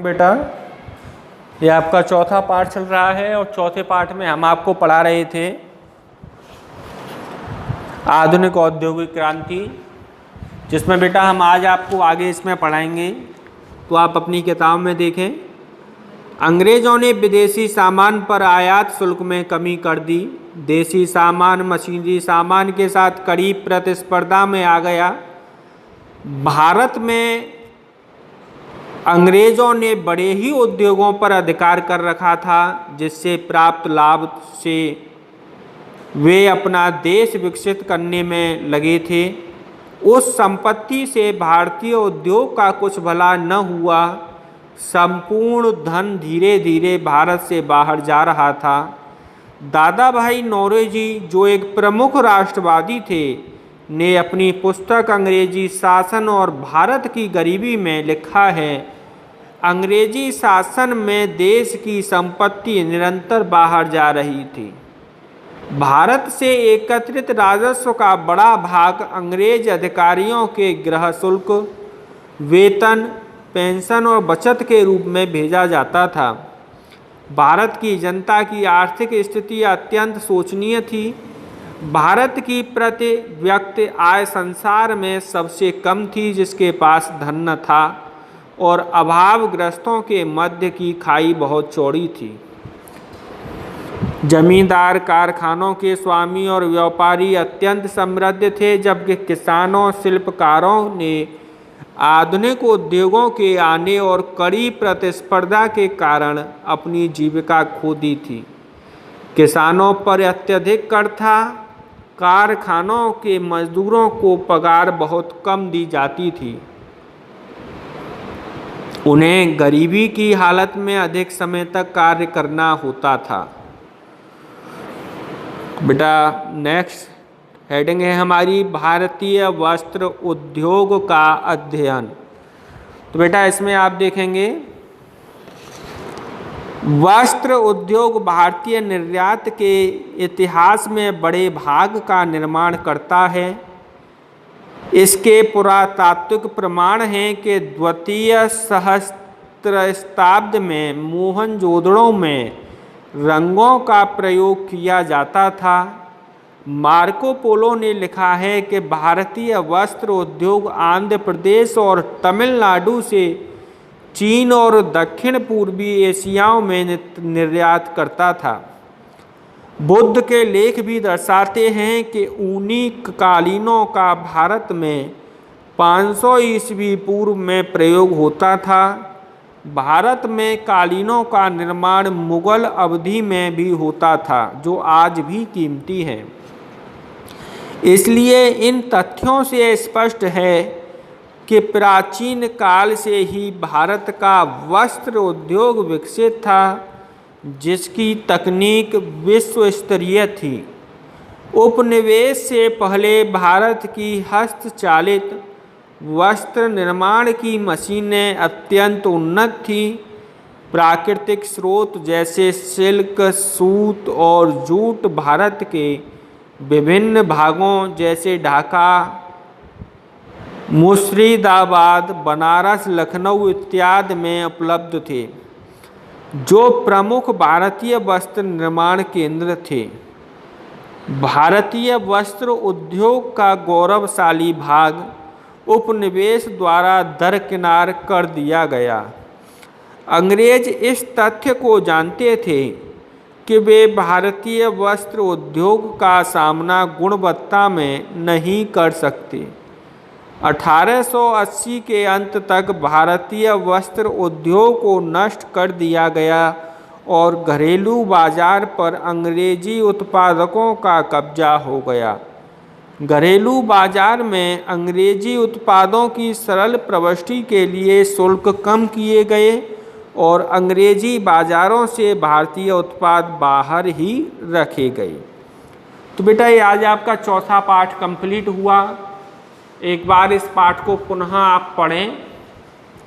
बेटा, ये आपका चौथा पाठ चल रहा है और चौथे पाठ में हम आपको पढ़ा रहे थे आधुनिक औद्योगिक क्रांति, जिसमें बेटा हम आज आपको आगे इसमें पढ़ाएंगे। तो आप अपनी किताब में देखें। अंग्रेज़ों ने विदेशी सामान पर आयात शुल्क में कमी कर दी। देसी सामान मशीनरी सामान के साथ कड़ी प्रतिस्पर्धा में आ गया। भारत में अंग्रेज़ों ने बड़े ही उद्योगों पर अधिकार कर रखा था, जिससे प्राप्त लाभ से वे अपना देश विकसित करने में लगे थे। उस संपत्ति से भारतीय उद्योग का कुछ भला न हुआ। संपूर्ण धन धीरे धीरे भारत से बाहर जा रहा था। दादा भाई नौरोजी, जो एक प्रमुख राष्ट्रवादी थे, ने अपनी पुस्तक अंग्रेजी शासन और भारत की गरीबी में लिखा है, अंग्रेजी शासन में देश की संपत्ति निरंतर बाहर जा रही थी। भारत से एकत्रित राजस्व का बड़ा भाग अंग्रेज अधिकारियों के गृह शुल्क, वेतन, पेंशन और बचत के रूप में भेजा जाता था। भारत की जनता की आर्थिक स्थिति अत्यंत शोचनीय थी। भारत की प्रति व्यक्ति आय संसार में सबसे कम थी, जिसके पास धन न था, और अभावग्रस्तों के मध्य की खाई बहुत चौड़ी थी। जमींदार, कारखानों के स्वामी और व्यापारी अत्यंत समृद्ध थे, जबकि किसानों, शिल्पकारों ने आधुनिक उद्योगों के आने और कड़ी प्रतिस्पर्धा के कारण अपनी जीविका खो दी थी। किसानों पर अत्यधिक कर था। कारखानों के मजदूरों को पगार बहुत कम दी जाती थी। उन्हें गरीबी की हालत में अधिक समय तक कार्य करना होता था। बेटा, नेक्स्ट हेडिंग है हमारी भारतीय वस्त्र उद्योग का अध्ययन। तो बेटा इसमें आप देखेंगे वस्त्र उद्योग भारतीय निर्यात के इतिहास में बड़े भाग का निर्माण करता है। इसके पुरातात्विक प्रमाण हैं कि द्वितीय सहस्त्राब्द में मोहनजोदड़ो में रंगों का प्रयोग किया जाता था। मार्को पोलो ने लिखा है कि भारतीय वस्त्र उद्योग आंध्र प्रदेश और तमिलनाडु से चीन और दक्षिण पूर्वी एशियाओं में निर्यात करता था। बुद्ध के लेख भी दर्शाते हैं कि ऊनी कालीनों का भारत में 500 ईस्वी पूर्व में प्रयोग होता था। भारत में कालीनों का निर्माण मुगल अवधि में भी होता था, जो आज भी कीमती है। इसलिए इन तथ्यों से स्पष्ट है कि प्राचीन काल से ही भारत का वस्त्र उद्योग विकसित था, जिसकी तकनीक विश्व स्तरीय थी। उपनिवेश से पहले भारत की हस्तचालित वस्त्र निर्माण की मशीनें अत्यंत उन्नत थीं। प्राकृतिक स्रोत जैसे सिल्क, सूत और जूट भारत के विभिन्न भागों जैसे ढाका, मुर्शिदाबाद, बनारस, लखनऊ इत्यादि में उपलब्ध थे, जो प्रमुख भारतीय वस्त्र निर्माण केंद्र थे। भारतीय वस्त्र उद्योग का गौरवशाली भाग उपनिवेश द्वारा दरकिनार कर दिया गया। अंग्रेज इस तथ्य को जानते थे कि वे भारतीय वस्त्र उद्योग का सामना गुणवत्ता में नहीं कर सकते। 1880 के अंत तक भारतीय वस्त्र उद्योग को नष्ट कर दिया गया और घरेलू बाजार पर अंग्रेजी उत्पादकों का कब्जा हो गया। घरेलू बाजार में अंग्रेजी उत्पादों की सरल प्रविष्टि के लिए शुल्क कम किए गए और अंग्रेजी बाजारों से भारतीय उत्पाद बाहर ही रखे गए। तो बेटा ये आज आपका चौथा पाठ कंप्लीट हुआ। एक बार इस पाठ को पुनः आप पढ़ें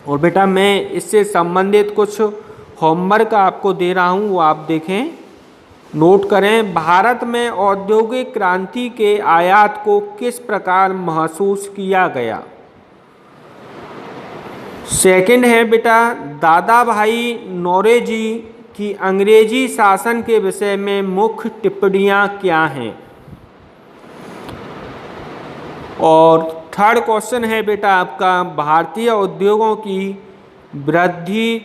और बेटा मैं इससे संबंधित कुछ होमवर्क आपको दे रहा हूँ, वो आप देखें, नोट करें। भारत में औद्योगिक क्रांति के आयात को किस प्रकार महसूस किया गया? सेकंड है बेटा, दादा भाई नौरोजी की अंग्रेजी शासन के विषय में मुख्य टिप्पणियां क्या हैं। और थर्ड क्वेश्चन है बेटा आपका, भारतीय उद्योगों की वृद्धि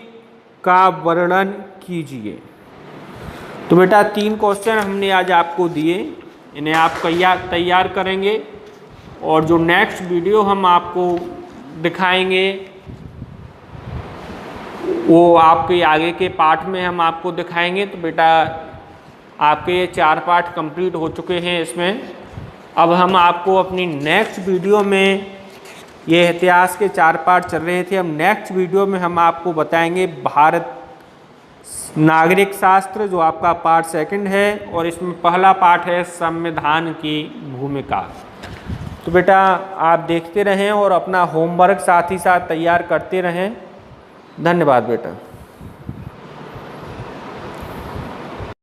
का वर्णन कीजिए। तो बेटा 3 क्वेश्चन हमने आज आपको दिए, इन्हें आप तैयार करेंगे और जो नेक्स्ट वीडियो हम आपको दिखाएंगे वो आपके आगे के पार्ट में हम आपको दिखाएंगे। तो बेटा आपके ये 4 पार्ट कंप्लीट हो चुके हैं इसमें। अब हम आपको अपनी नेक्स्ट वीडियो में, ये इतिहास के 4 पार्ट चल रहे थे, हम नेक्स्ट वीडियो में हम आपको बताएंगे भारत नागरिक शास्त्र, जो आपका पार्ट 2 है, और इसमें पहला पार्ट है संविधान की भूमिका। तो बेटा आप देखते रहें और अपना होमवर्क साथ ही साथ तैयार करते रहें। धन्यवाद बेटा।